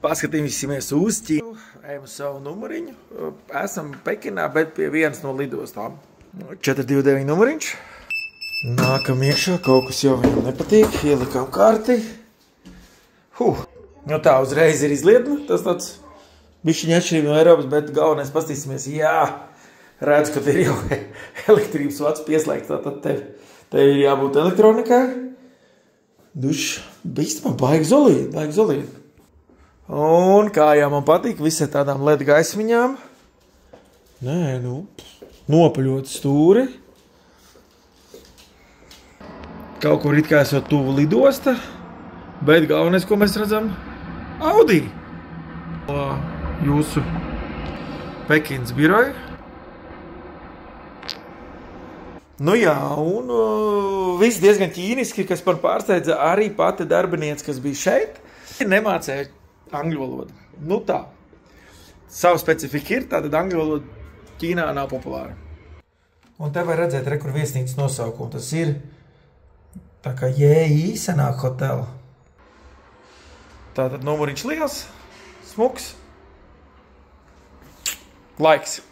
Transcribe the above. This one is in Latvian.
Paskatīsimies uz Ķīnu. Ejam uz savu numuriņu. Esam Pekinā, bet pie vienas no lidostām. 429 numuriņš. Nākam iekšā, kaut kas jau viņam nepatīk. Ielikām karti. Nu tā, uzreiz ir izlietna. Tas tāds bišķiņa atšķirība no Eiropas, bet galvenais pastīsimies. Jā, redz, ka te ir jau elektrības vats pieslēgts. Tātad tev ir jābūt elektronikai. Dušs, bīstamā, baigi zolīti. Un kā jau man patīk, visi ar tādām LED gaismiņām. Nē, nopaļot stūri. Kaut kur it kā esot tuvu lidosta, bet galvenais, ko mēs redzam, Audi. Jūsu Pekinas biroja. Nu jā, un viss diezgan ķīniski, kas man pārsteidza arī pati darbiniece, kas bija šeit, nemācēja angļu valodu. Nu tā, savu specifika ir, tātad angļu valoda Ķīnā nav populāra. Un te var redzēt, kur viesnīcas nosaukumu. Tas ir tā kā JI senāk hotela. Tātad numuriņš liels, smuks, laiks.